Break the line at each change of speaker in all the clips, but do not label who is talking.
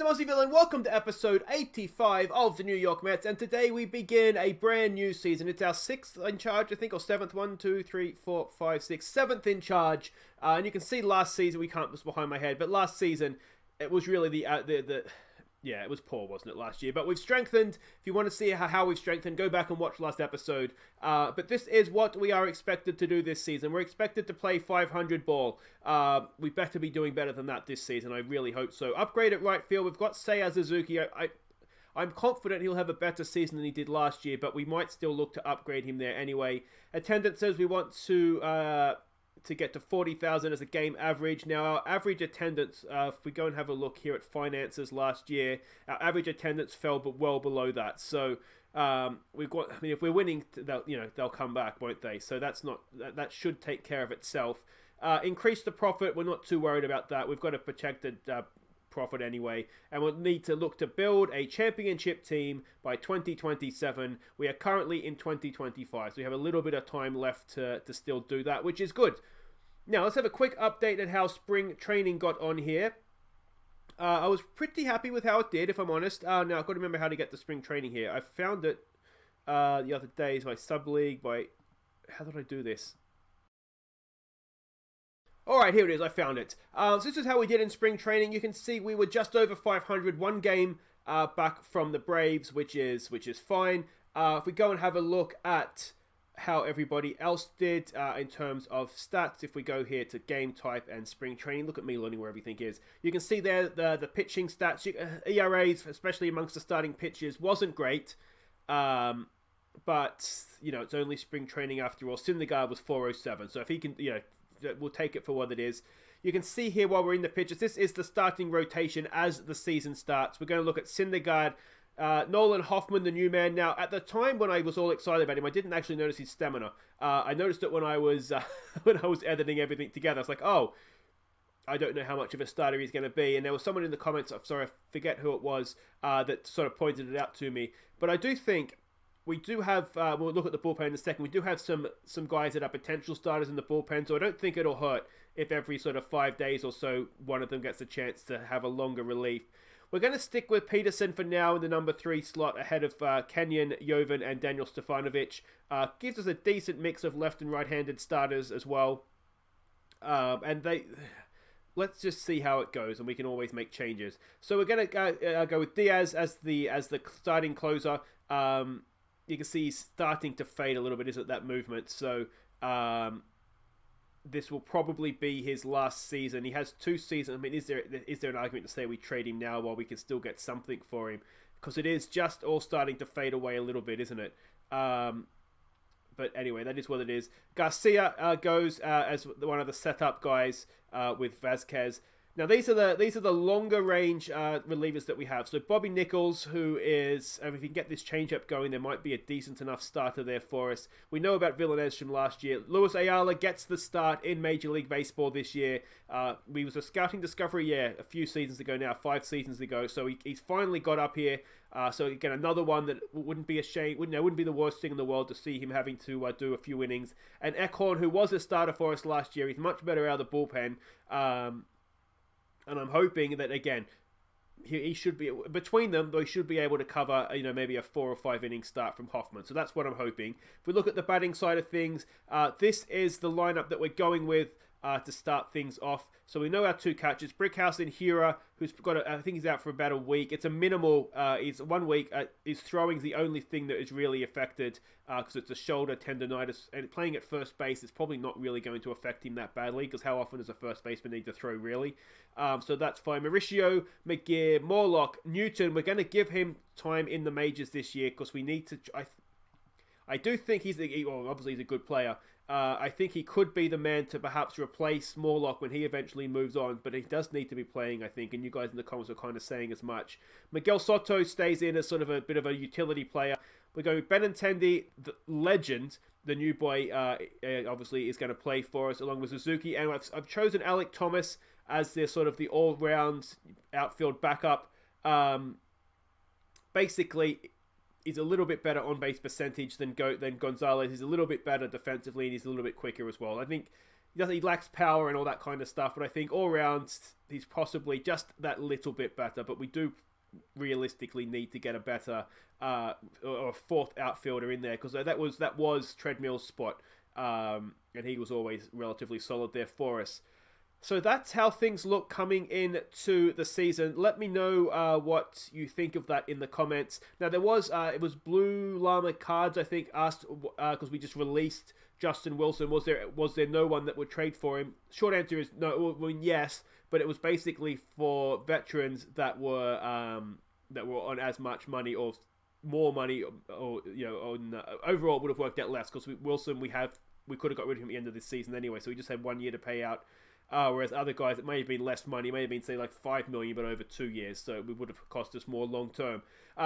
I'm Aussie Villain. Welcome to episode 85 of the New York Mets, and today we begin a brand new season. It's our sixth in charge, I think, or seventh. 1, 2, 3, 4, 5, 6, seventh in charge. And you can see last season, we can't, it's behind my head, but last season it was really yeah, it was poor, wasn't it, last year? But we've strengthened. If you want to see how we've strengthened, go back and watch last episode. But this is what we are expected to do this season. We're expected to play 500 ball. We better be doing better than that this season. I really hope so. Upgrade at right field. We've got Seiya Suzuki. I'm confident he'll have a better season than he did last year, but we might still look to upgrade him there anyway. Attendance says we want to get to 40,000 as a game average. Now, our average attendance, if we go and have a look here at finances last year, our average attendance fell but well below that. So we've got. I mean, if we're winning, they'll come back, won't they? So that should take care of itself. Increase the profit. We're not too worried about that. We've got a protected profit anyway, and we'll need to look to build a championship team by 2027. We are currently in 2025, so we have a little bit of time left to still do that, which is good. Now let's have a quick update at how spring training got on here. I was pretty happy with how it did, if I'm honest. Now I've got to remember how to get the spring training here. I found it the other day by sub-league, how did I do this? Alright, here it is, I found it. So this is how we did in spring training. You can see we were just over 500, one game back from the Braves, which is fine. If we go and have a look at how everybody else did in terms of stats, if we go here to game type and spring training, look at me learning where everything is. You can see there the pitching stats. ERAs, especially amongst the starting pitchers, wasn't great. But, it's only spring training after all. Syndergaard was 407, so if he can, we'll take it for what it is. You can see here while we're in the pitches, this is the starting rotation as the season starts. We're going to look at Syndergaard, Nolan Hoffman, the new man. Now, at the time when I was all excited about him, I didn't actually notice his stamina. I noticed it when I was editing everything together. I was like, oh, I don't know how much of a starter he's going to be. And there was someone in the comments, I'm sorry, I forget who it was, that sort of pointed it out to me. But I do think we do have, we'll look at the bullpen in a second, we do have some guys that are potential starters in the bullpen, so I don't think it'll hurt if every sort of 5 days or so one of them gets a chance to have a longer relief. We're going to stick with Peterson for now in the number 3 slot ahead of Kenyon, Jovan and Daniel Stefanovic. Gives us a decent mix of left and right-handed starters as well. Let's just see how it goes, and we can always make changes. So we're going to go with Diaz as the starting closer. You can see he's starting to fade a little bit, isn't that movement? So this will probably be his last season. He has 2 seasons. I mean, is there an argument to say we trade him now while we can still get something for him? Because it is just all starting to fade away a little bit, isn't it? But anyway, that is what it is. Garcia goes as one of the setup guys with Vazquez. Now, these are the longer range relievers that we have. So Bobby Nichols, who is, if you can get this changeup going, there might be a decent enough starter there for us. We know about Villanez from last year. Luis Ayala gets the start in Major League Baseball this year. We was a scouting discovery, a few seasons ago now, 5 seasons ago. So he's finally got up here. So again, another one that wouldn't be a shame, wouldn't be the worst thing in the world to see him having to do a few innings. And Eckhorn, who was a starter for us last year, he's much better out of the bullpen. And I'm hoping that, again, he should be, between them, they should be able to cover, maybe a 4 or 5 inning start from Hoffman. So that's what I'm hoping. If we look at the batting side of things, this is the lineup that we're going with to start things off. So we know our 2 catchers, Brickhouse and Hira, who's got, I think he's out for about a week. It's a minimal, it's 1 week. His throwing's the only thing that is really affected because it's a shoulder tendonitis. And playing at first base is probably not really going to affect him that badly because how often does a first baseman need to throw, really? So that's fine. Mauricio, McGear, Morlock, Newton, we're going to give him time in the majors this year because we need to... I do think obviously he's a good player. I think he could be the man to perhaps replace Morlock when he eventually moves on, but he does need to be playing, I think, and you guys in the comments are kind of saying as much. Miguel Soto stays in as sort of a bit of a utility player. We're going with Benintendi, the legend, the new boy, obviously is going to play for us along with Suzuki, and I've chosen Alec Thomas as the all-round outfield backup. Basically, he's a little bit better on-base percentage than Gonzalez. He's a little bit better defensively, and he's a little bit quicker as well. I think he lacks power and all that kind of stuff, but I think all round he's possibly just that little bit better. But we do realistically need to get a better or a fourth outfielder in there, because that was Treadmill's spot, and he was always relatively solid there for us. So that's how things look coming into the season. Let me know what you think of that in the comments. Now, there was, it was Blue Llama Cards, I think, asked, because we just released Justin Wilson, was there no one that would trade for him? Short answer is no, I mean, yes, but it was basically for veterans that were on as much money or more money, or on overall it would have worked out less, because Wilson, we could have got rid of him at the end of this season anyway, so we just had 1 year to pay out. Whereas other guys, it may have been less money, it may have been, say, like $5 million, but over 2 years, so it would have cost us more long term.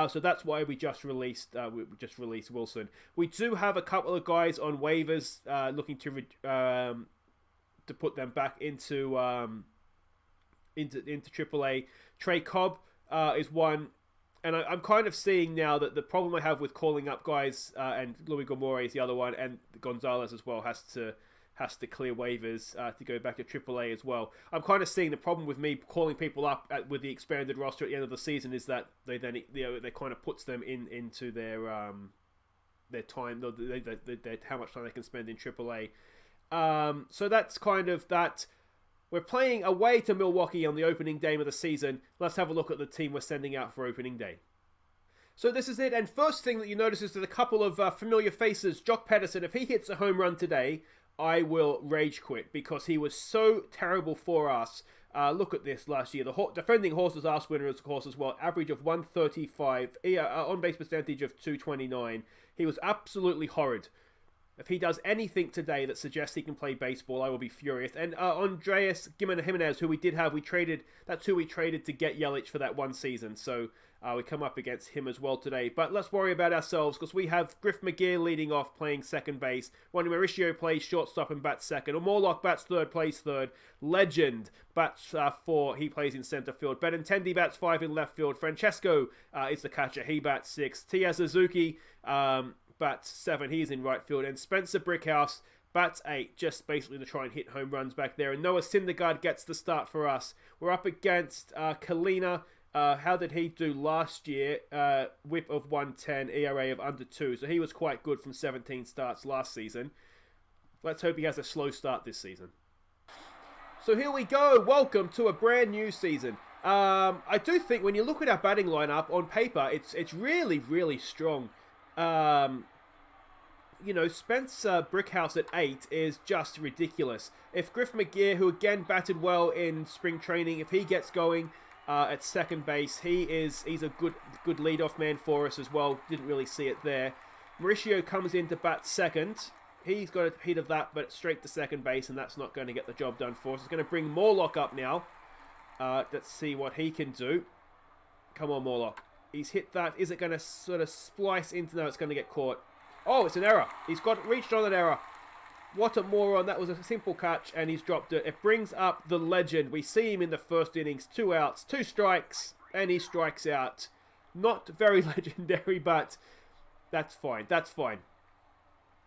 So that's why we just released Wilson. We do have a couple of guys on waivers, looking to put them back into AAA. Trey Cobb is one, and I'm kind of seeing now that the problem I have with calling up guys, and Louis Gomorre is the other one, and Gonzalez as well has to clear waivers to go back to AAA as well. I'm kind of seeing the problem with me calling people up with the expanded roster at the end of the season is that they then they kind of puts them into their time, how much time they can spend in AAA. So that's kind of that. We're playing away to Milwaukee on the opening game of the season. Let's have a look at the team we're sending out for opening day. So this is it, and first thing that you notice is that a couple of familiar faces. Jock Pedersen, if he hits a home run today, I will rage quit, because he was so terrible for us. Look at this last year. The defending Horses Ass winner, of course, as well. Average of 135, on-base percentage of 229. He was absolutely horrid. If he does anything today that suggests he can play baseball, I will be furious. And Andreas Gimenez, who we traded, that's who we traded to get Yelich for that one season. So we come up against him as well today. But let's worry about ourselves, because we have Griff McGear leading off, playing second base. Ronnie Mauricio plays shortstop and bats second. Morlock bats third, plays third. Legend bats four, he plays in center field. Benintendi bats five in left field. Francesco is the catcher, he bats six. Tia Suzuki bats seven, he's in right field. And Spencer Brickhouse bats eight, just basically to try and hit home runs back there. And Noah Syndergaard gets the start for us. We're up against Kalina. How did he do last year? Whip of 110, ERA of under 2. So he was quite good from 17 starts last season. Let's hope he has a slow start this season. So here we go. Welcome to a brand new season. I do think when you look at our batting lineup on paper, it's really, really strong. Spencer Brickhouse at 8 is just ridiculous. If Griff McGear, who again batted well in spring training, if he gets going at second base, he's a good leadoff man for us as well. Didn't really see it there. Mauricio comes in to bat second. He's got a hit of that, but straight to second base, and that's not going to get the job done for us. It's going to bring Morlock up now. Let's see what he can do. Come on, Morlock. He's hit that. Is it going to sort of splice into? No, it's going to get caught. Oh, it's an error. He's reached on an error. What a moron. That was a simple catch, and he's dropped it. It brings up the legend. We see him in the first innings. 2 outs, 2 strikes, and he strikes out. Not very legendary, but that's fine. That's fine.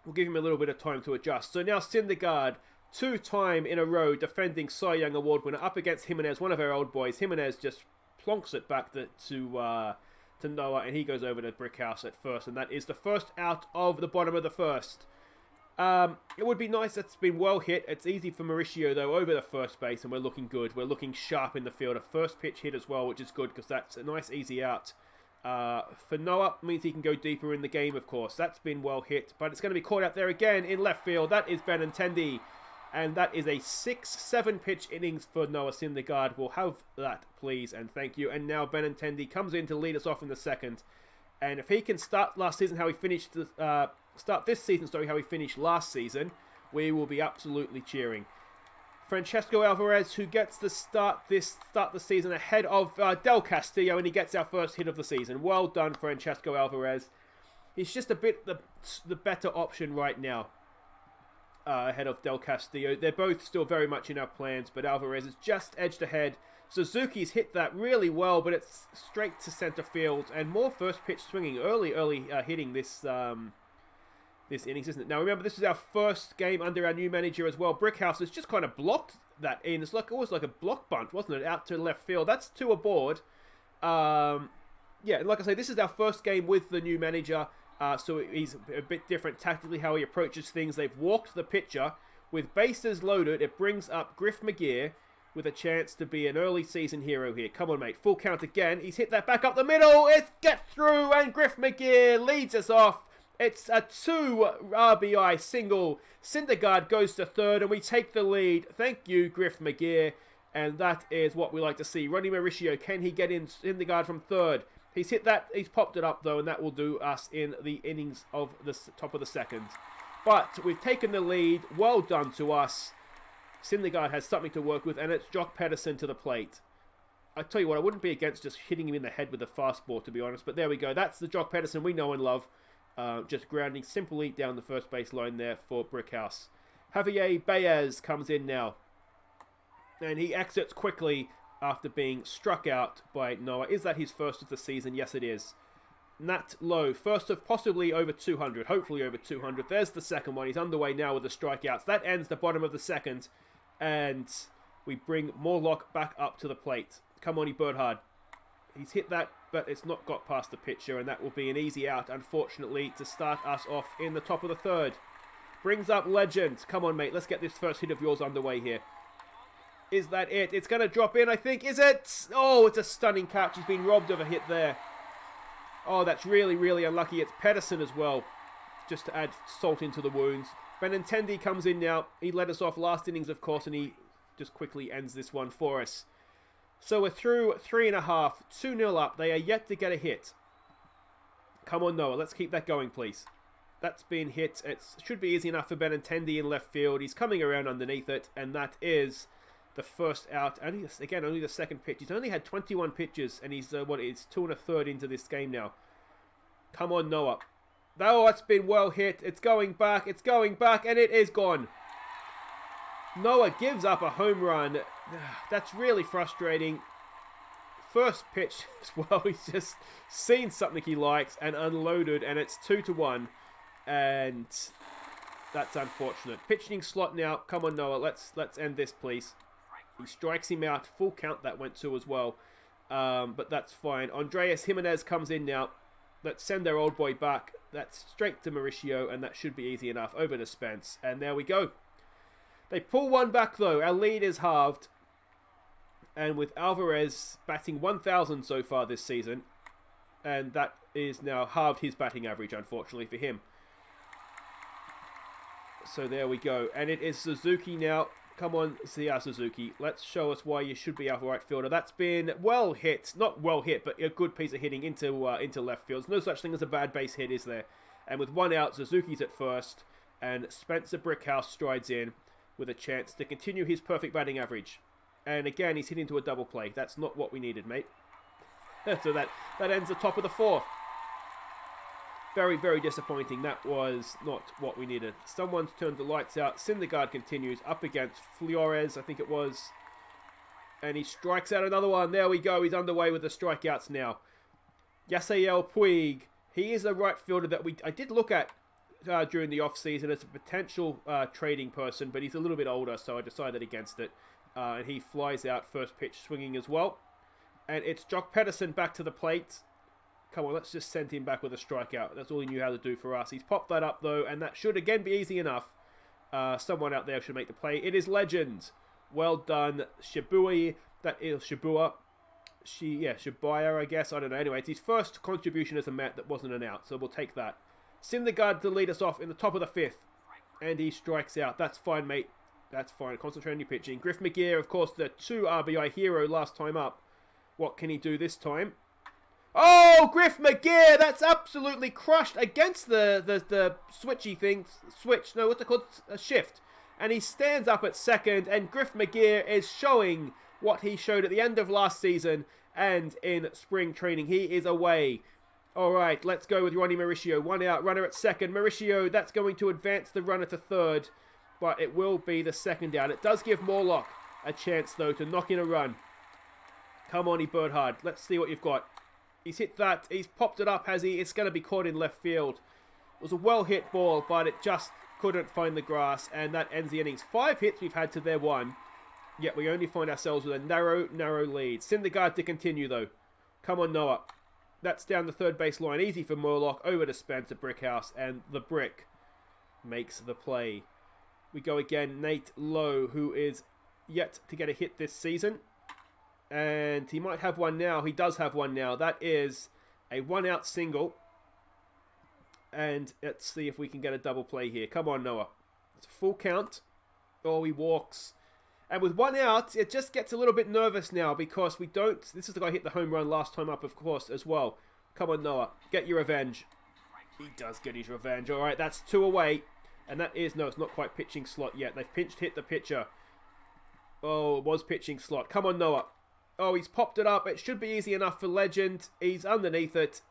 We'll give him a little bit of time to adjust. So now Syndergaard, 2-time in a row defending Cy Young Award winner, up against Jimenez, one of our old boys. Jimenez just plonks it back to Noah, and he goes over to Brickhouse at first, and that is the first out of the bottom of the first. It would be nice. That's been well hit. It's easy for Mauricio, though, over the first base, and we're looking good. We're looking sharp in the field. A first pitch hit as well, which is good, because that's a nice, easy out. For Noah, means he can go deeper in the game, of course. That's been well hit, but it's going to be caught out there again in left field. That is Benintendi, and that is a 6-7 pitch innings for Noah Syndergaard. We'll have that, please, and thank you. And now Benintendi comes in to lead us off in the second. And if he can start last season how he finished, start this season, how he finished last season, we will be absolutely cheering. Francesco Alvarez, who gets the start the season ahead of Del Castillo, and he gets our first hit of the season. Well done, Francesco Alvarez. He's just a bit the better option right now. Ahead of Del Castillo. They're both still very much in our plans, but Alvarez is just edged ahead. Suzuki's hit that really well, but it's straight to center field, and more first pitch swinging, early hitting this this innings, isn't it? Now, remember, this is our first game under our new manager as well. Brickhouse has just kind of blocked that in. It's like almost like a block bunt, wasn't it? Out to left field. That's 2 aboard. Yeah, like I say, this is our first game with the new manager. So he's a bit different tactically how he approaches things. They've walked the pitcher. With bases loaded, it brings up Griff McGear with a chance to be an early season hero here. Come on, mate. Full count again. He's hit that back up the middle. It gets through, and Griff McGear leads us off. It's a 2 RBI single. Syndergaard goes to third, and we take the lead. Thank you, Griff McGear. And that is what we like to see. Ronnie Mauricio, can he get in Syndergaard from third? He's hit that. He's popped it up, though, and that will do us in the innings of the top of the second. But we've taken the lead. Well done to us. Syndergaard has something to work with, and it's Jock Pedersen to the plate. I tell you what, I wouldn't be against just hitting him in the head with a fastball, to be honest. But there we go. That's the Jock Pedersen we know and love. Just grounding simply down the first base line there for Brickhouse. Javier Baez comes in now. And he exits quickly after being struck out by Noah. Is that his first of the season? Yes, it is. Nat Lowe, first of possibly over 200. Hopefully over 200. There's the second one. He's underway now with the strikeouts. That ends the bottom of the second. And we bring Morlock back up to the plate. Come on, Birdhard. He's hit that, but it's not got past the pitcher, and that will be an easy out, unfortunately, to start us off in the top of the third. Brings up Legend. Come on, mate. Let's get this first hit of yours underway here. Is that it? It's going to drop in, I think. Is it? Oh, it's a stunning catch. He's been robbed of a hit there. Oh, that's really, really unlucky. It's Pedersen as well, just to add salt into the wounds. Benintendi comes in now. He led us off last innings, of course, and he just quickly ends this one for us. So we're through 3.5, 2-0 up. They are yet to get a hit. Come on, Noah. Let's keep that going, please. That's been hit. It should be easy enough for Benintendi in left field. He's coming around underneath it, and that is the first out. Only the second pitch. He's only had 21 pitches, and he's, it's 2 1/3 into this game now. Come on, Noah. Oh, that's been well hit. It's going back, and it is gone. Noah gives up a home run. That's really frustrating. First pitch as well. He's just seen something he likes and unloaded, and it's 2-1. And that's unfortunate. Pitching slot now. Come on, Noah. Let's end this, please. He strikes him out. Full count that went to as well. But that's fine. Andreas Jimenez comes in now. Let's send their old boy back. That's straight to Mauricio, and that should be easy enough. Over to Spence. And there we go. They pull one back, though. Our lead is halved. And with Alvarez batting 1,000 so far this season, and that is now halved his batting average, unfortunately, for him. So there we go. And it is Suzuki now. Come on, Suzuki. Let's show us why you should be our right fielder. That's been well hit. Not well hit, but a good piece of hitting into left field. There's no such thing as a bad base hit, is there? And with one out, Suzuki's at first. And Spencer Brickhouse strides in with a chance to continue his perfect batting average. And again, he's hit into a double play. That's not what we needed, mate. So that ends the top of the fourth. Very, very disappointing. That was not what we needed. Someone's turned the lights out. Syndergaard continues up against Flores, I think it was. And he strikes out another one. There we go. He's underway with the strikeouts now. Yasiel Puig. He is a right fielder that I did look at during the off-season as a potential trading person, but he's a little bit older, so I decided against it. And he flies out first pitch swinging as well. And it's Jock Pedersen back to the plate. Come on, let's just send him back with a strikeout. That's all he knew how to do for us. He's popped that up, though, and that should, again, be easy enough. Someone out there should make the play. It is Legend. Well done. Shibui. That is Shibua. Shibaya, I guess. I don't know. Anyway, it's his first contribution as a Met that wasn't an out, so we'll take that. Syndergaard to lead us off in the top of the fifth. And he strikes out. That's fine, mate. That's fine. Concentrate on your pitching. Griff McGear, of course, the 2 RBI hero last time up. What can he do this time? Oh, Griff McGear! That's absolutely crushed against the switchy thing. Switch. No, what's it called? A shift. And he stands up at second, and Griff McGear is showing what he showed at the end of last season and in spring training. He is away. All right, let's go with Ronnie Mauricio. 1 out, runner at second. Mauricio, that's going to advance the runner to third, but it will be the second out. It does give Morlock a chance, though, to knock in a run. Come on, Birdhard. Let's see what you've got. He's hit that. He's popped it up, has he? It's going to be caught in left field. It was a well-hit ball, but it just couldn't find the grass, and that ends the innings. 5 hits we've had to their 1, yet we only find ourselves with a narrow lead. Syndergaard to continue, though. Come on, Noah. That's down the third base line. Easy for Morlock. Over to Spencer Brickhouse, and the Brick makes the play. We go again. Nate Lowe, who is yet to get a hit this season. And he might have one now. He does have one now. That is a 1-out single. And let's see if we can get a double play here. Come on, Noah. It's a full count. Oh, he walks. And with 1 out, it just gets a little bit nervous now because we don't... This is the guy who hit the home run last time up, of course, as well. Come on, Noah. Get your revenge. He does get his revenge. All right, that's 2 away. And that is... No, it's not quite pitching slot yet. They've hit the pitcher. Oh, it was pitching slot. Come on, Noah. Oh, he's popped it up. It should be easy enough for Legend. He's underneath it.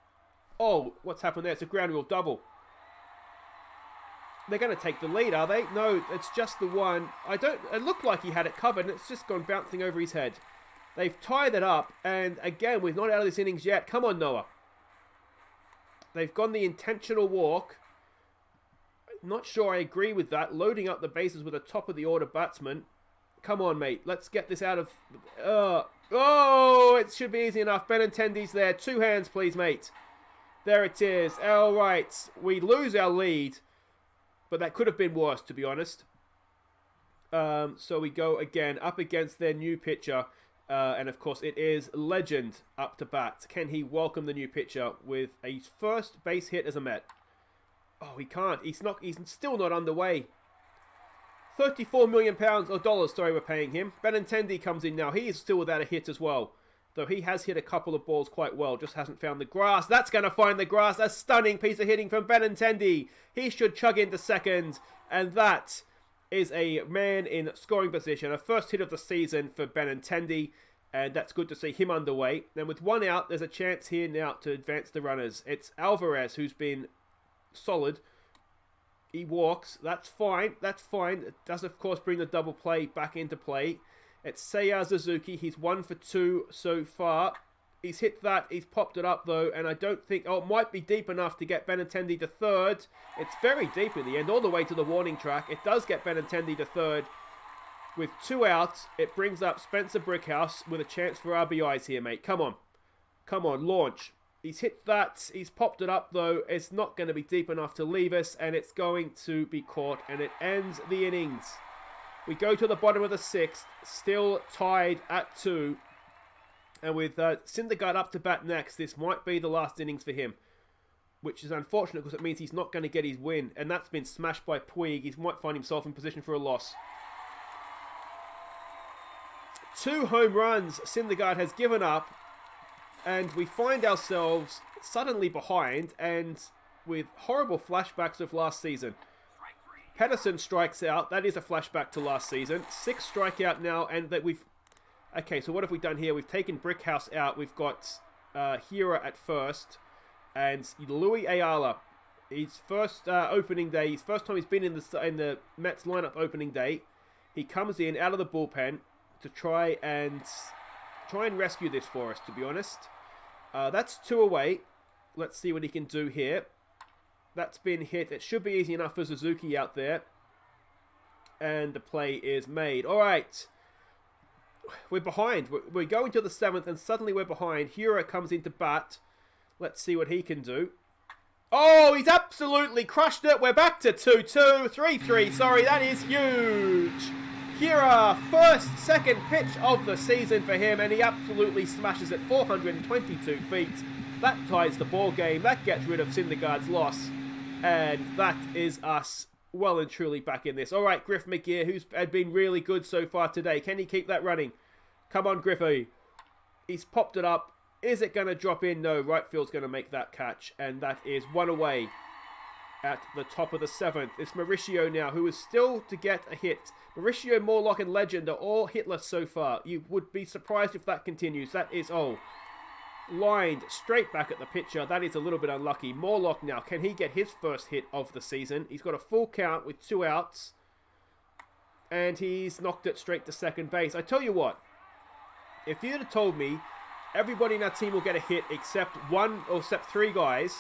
Oh, what's happened there? It's a ground rule double. They're going to take the lead, are they? No, it's just the one. It looked like he had it covered, and it's just gone bouncing over his head. They've tied it up, and again, we're not out of this innings yet. Come on, Noah. They've gone the intentional walk. Not sure I agree with that. Loading up the bases with a top-of-the-order batsman. Come on, mate. Let's get this out of... Oh, it should be easy enough. Benintendi's there. 2 hands, please, mate. There it is. All right. We lose our lead. But that could have been worse, to be honest. So we go again up against their new pitcher. And, of course, it is Legend up to bat. Can he welcome the new pitcher with a first base hit as a Met? Oh, he can't. He's still not underway. £34 million or dollars, sorry, we're paying him. Benintendi comes in now. He is still without a hit as well. Though he has hit a couple of balls quite well. Just hasn't found the grass. That's going to find the grass. A stunning piece of hitting from Benintendi. He should chug into second. And that is a man in scoring position. A first hit of the season for Benintendi. And that's good to see him underway. And with 1 out, there's a chance here now to advance the runners. It's Alvarez who's been solid. He walks. That's fine. That's fine. It does, of course, bring the double play back into play. It's Seiya Suzuki. He's 1 for 2 so far. He's hit that. He's popped it up, though. And I don't think... Oh, it might be deep enough to get Benintendi to third. It's very deep in the end, all the way to the warning track. It does get Benintendi to third. With 2 outs, it brings up Spencer Brickhouse with a chance for RBIs here, mate. Come on. Come on, launch. He's hit that. He's popped it up, though. It's not going to be deep enough to leave us, and it's going to be caught, and it ends the innings. We go to the bottom of the 6th, still tied at 2. And with Syndergaard up to bat next, this might be the last innings for him. Which is unfortunate because it means he's not going to get his win. And that's been smashed by Puig. He might find himself in position for a loss. 2 home runs Syndergaard has given up. And we find ourselves suddenly behind and with horrible flashbacks of last season. Pedersen strikes out. That is a flashback to last season. 6 strikeout now, and that we've... Okay, so what have we done here? We've taken Brickhouse out. We've got Hira at first, and Louis Ayala. His first opening day. His first time he's been in the Mets lineup opening day. He comes in out of the bullpen to try and rescue this for us. To be honest, that's 2 away. Let's see what he can do here. That's been hit. It should be easy enough for Suzuki out there. And the play is made. All right. We're behind. We're going to the 7th and suddenly we're behind. Hura comes into bat. Let's see what he can do. Oh, he's absolutely crushed it. We're back to 2-2. 3-3. Sorry, that is huge. Hura, second pitch of the season for him. And he absolutely smashes it 422 feet. That ties the ball game. That gets rid of Syndergaard's loss. And that is us well and truly back in this. All right, Griff McGear, who's been really good so far today. Can he keep that running? Come on, Griffey. He's popped it up. Is it going to drop in? No, right field's going to make that catch. And that is 1 away at the top of the 7th. It's Mauricio now, who is still to get a hit. Mauricio, Morlock, and Legend are all hitless so far. You would be surprised if that continues. That is, lined straight back at the pitcher. That is a little bit unlucky. Morlock now. Can he get his first hit of the season? He's got a full count with 2 outs. And he's knocked it straight to second base. I tell you what. If you'd have told me everybody in our team will get a hit except 3 guys,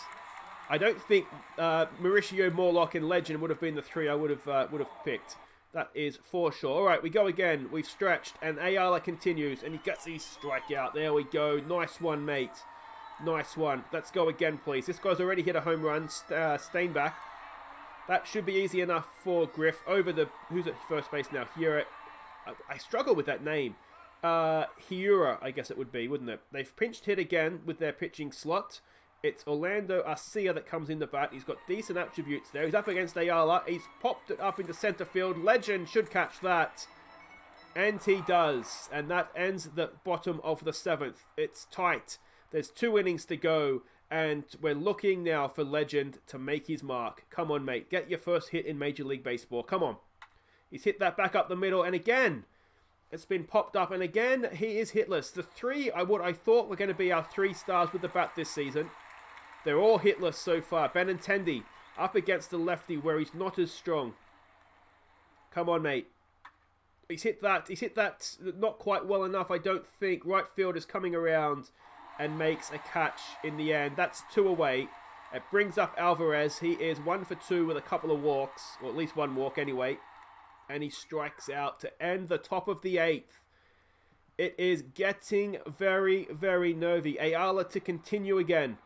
I don't think Mauricio, Morlock, and Legend would have been the three I would have picked. That is for sure. All right, we go again. We've stretched, and Ayala continues, and he gets his strikeout. There we go. Nice one, mate. Nice one. Let's go again, please. This guy's already hit a home run. Steinbach. That should be easy enough for Griff. Over the... Who's at first base now? Hiura. I struggle with that name. Hiura, I guess it would be, wouldn't it? They've pinched hit again with their pitching slot. It's Orlando Arcia that comes in the bat. He's got decent attributes there. He's up against Ayala. He's popped it up into center field. Legend should catch that. And he does. And that ends the bottom of the 7th. It's tight. There's 2 innings to go. And we're looking now for Legend to make his mark. Come on, mate. Get your first hit in Major League Baseball. Come on. He's hit that back up the middle. And again, it's been popped up. And again, he is hitless. The 3 I thought were going to be our 3 stars with the bat this season. They're all hitless so far. Benintendi up against the lefty where he's not as strong. Come on, mate. He's hit that. He's hit that not quite well enough, I don't think. Right field is coming around and makes a catch in the end. That's 2 away. It brings up Alvarez. He is 1 for 2 with a couple of walks, or at least 1 walk anyway. And he strikes out to end the top of the 8th. It is getting very, very nervy. Ayala to continue again.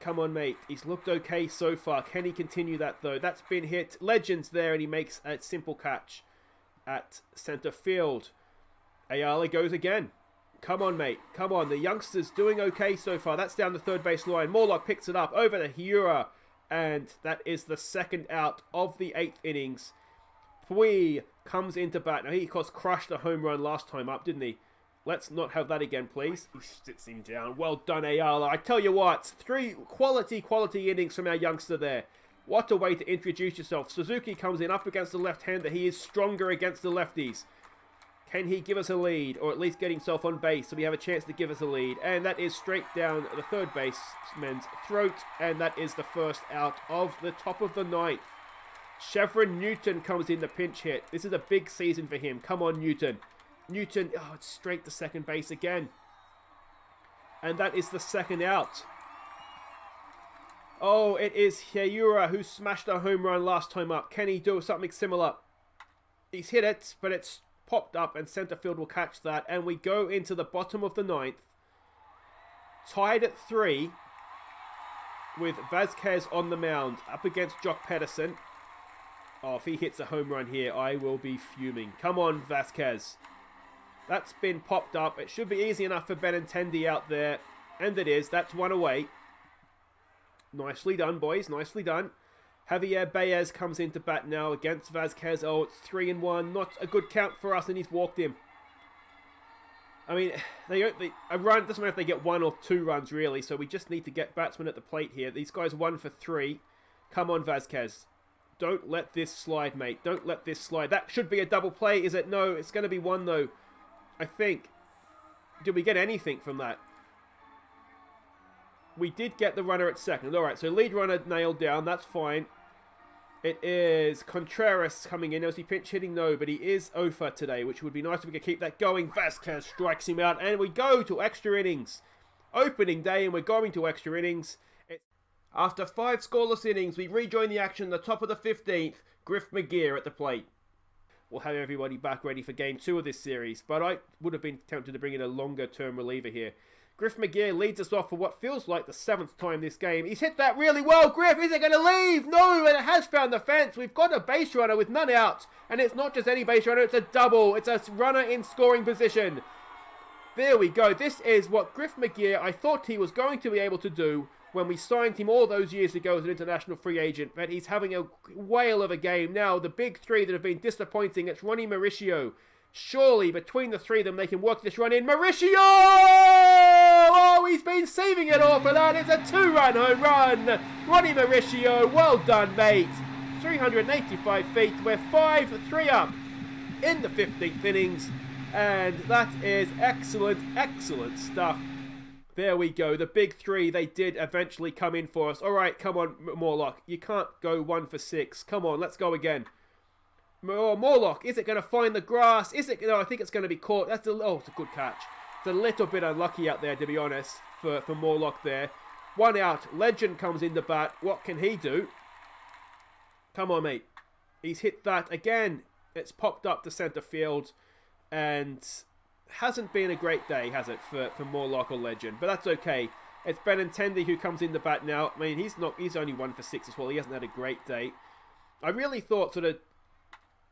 Come on, mate. He's looked okay so far. Can he continue that, though? That's been hit. Legend's there, and he makes a simple catch at center field. Ayala goes again. Come on, mate. Come on. The youngster's doing okay so far. That's down the third base line. Morlock picks it up over to Hiura. And that is the 2nd out of the 8th innings. Pui comes into bat. Now, he, of course, crushed a home run last time up, didn't he? Let's not have that again, please. He sits him down. Well done, Ayala. I tell you what, 3 quality innings from our youngster there. What a way to introduce yourself. Suzuki comes in up against the left-hander. He is stronger against the lefties. Can he give us a lead, or at least get himself on base so we have a chance to give us a lead? And that is straight down the third baseman's throat, and that is the first out of the top of the 9th. Chevron Newton comes in the pinch hit. This is a big season for him. Come on, Newton. Newton, oh, it's straight to second base again. And that is the 2nd out. Oh, it is Hiura who smashed a home run last time up. Can he do something similar? He's hit it, but it's popped up and center field will catch that. And we go into the bottom of the 9th. Tied at 3 with Vasquez on the mound up against Jock Pedersen. Oh, if he hits a home run here, I will be fuming. Come on, Vasquez. That's been popped up. It should be easy enough for Benintendi out there. And it is. That's 1 away. Nicely done, boys. Nicely done. Javier Baez comes into bat now against Vasquez. Oh, it's 3-1. Not a good count for us, and he's walked him. I mean, a run doesn't matter if they get 1 or 2 runs, really. So we just need to get batsmen at the plate here. These guys 1 for 3. Come on, Vasquez. Don't let this slide, mate. Don't let this slide. That should be a double play, is it? No, it's going to be 1, though. I think. Did we get anything from that? We did get the runner at second. Alright, so lead runner nailed down. That's fine. It is Contreras coming in. Is he pinch hitting? No, but he is OFA today, which would be nice if we could keep that going. Vasquez strikes him out, and we go to extra innings. Opening day, and we're going to extra innings. After 5 scoreless innings, we rejoin the action at the top of the 15th. Griff McGear at the plate. We'll have everybody back ready for game 2 of this series, but I would have been tempted to bring in a longer-term reliever here. Griff McGear leads us off for what feels like the 7th time this game. He's hit that really well. Griff, is it going to leave? No, and it has found the fence. We've got a base runner with none out, and it's not just any base runner, it's a double. It's a runner in scoring position. There we go. This is what Griff McGear, I thought he was going to be able to do when we signed him all those years ago as an international free agent, but he's having a whale of a game. Now, the big 3 that have been disappointing, it's Ronnie Mauricio. Surely, between the 3 of them, they can work this run in. Mauricio! Oh, he's been saving it all for that. It's a 2-run home run. Ronnie Mauricio, well done, mate. 385 feet. We're 5-3 up in the 15th innings. And that is excellent, excellent stuff. There we go. The big 3, they did eventually come in for us. All right, come on, Morlock. You can't go 1 for 6. Come on, let's go again. Morlock, is it going to find the grass? Is it? No, I think it's going to be caught. It's a good catch. It's a little bit unlucky out there, to be honest, for Morlock there. 1 out. Legend comes in the bat. What can he do? Come on, mate. He's hit that again. It's popped up to centre field. And hasn't been a great day, has it, for Morlock or Legend? But that's okay. It's Benintendi who comes in the bat now. I mean, he's only 1 for 6 as well. He hasn't had a great day. I really thought sort of...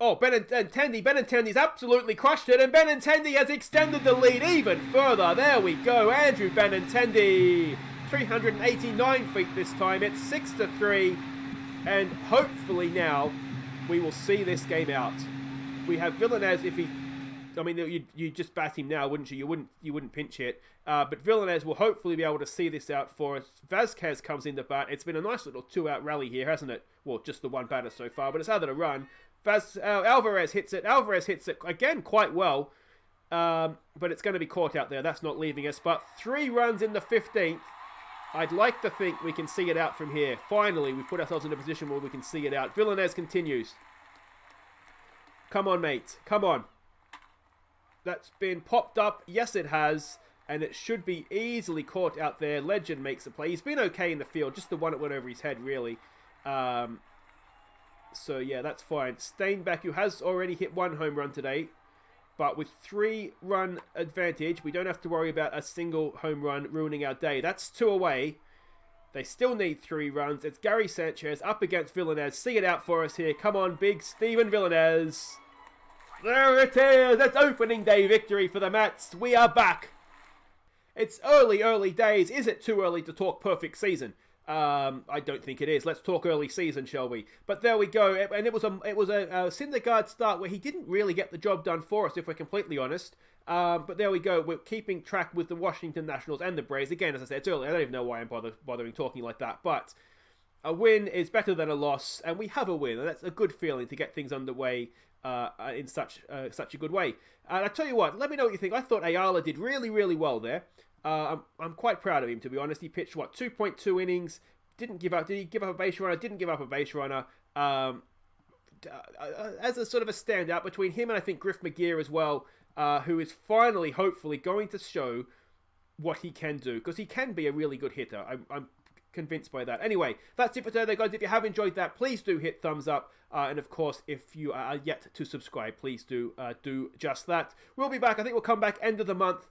Oh, Benintendi's absolutely crushed it, and Benintendi has extended the lead even further. There we go, Andrew Benintendi. 389 feet this time. It's 6-3, and hopefully now we will see this game out. We have Villanez if he... I mean, you just bat him now, wouldn't you? You wouldn't pinch hit. But Villanez will hopefully be able to see this out for us. Vazquez comes in the bat. It's been a nice little 2-out rally here, hasn't it? Well, just the one batter so far, but it's added a run. Alvarez hits it. Alvarez hits it again quite well. But it's going to be caught out there. That's not leaving us. But 3 runs in the 15th. I'd like to think we can see it out from here. Finally, we've put ourselves in a position where we can see it out. Villanez continues. Come on, mate. Come on. That's been popped up. Yes, it has. And it should be easily caught out there. Legend makes a play. He's been okay in the field. Just the one that went over his head, really. So, yeah, that's fine. Steinbeck, who has already hit 1 home run today. But with 3-run advantage, we don't have to worry about a single home run ruining our day. That's 2 away. They still need 3 runs. It's Gary Sanchez up against Villanez. See it out for us here. Come on, big Steven Villanez. There it is. That's opening day victory for the Mets. We are back. It's early days. Is it too early to talk perfect season? I don't think it is. Let's talk early season, shall we? But there we go. And it was a Syndergaard start where he didn't really get the job done for us, if we're completely honest. But there we go. We're keeping track with the Washington Nationals and the Braves. Again, as I said, it's early. I don't even know why I'm bothering talking like that. But a win is better than a loss, and we have a win, and that's a good feeling to get things underway in such a good way. And I tell you what, let me know what you think. I thought Ayala did really, really well there. I'm quite proud of him, to be honest. He pitched, 2.2 innings. Did he give up a base runner? Didn't give up a base runner. As a sort of a standout between him and I think Griff McGear as well, who is finally, hopefully, going to show what he can do. Because he can be a really good hitter. I'm convinced by that. Anyway, that's it for today, guys. If you have enjoyed that, please do hit thumbs up. And of course, if you are yet to subscribe, please do just that. We'll be back. I think we'll come back end of the month.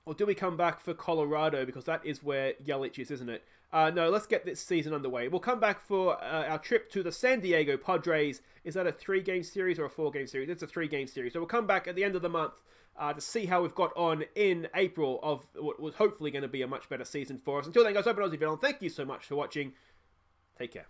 Or do we come back for Colorado? Because that is where Yelich is, isn't it? No, let's get this season underway. We'll come back for our trip to the San Diego Padres. Is that a 3-game series or a 4-game series? It's a 3-game series. So we'll come back at the end of the month to see how we've got on in April of what was hopefully going to be a much better season for us. Until then, guys, I've been Aussie. Thank you so much for watching. Take care.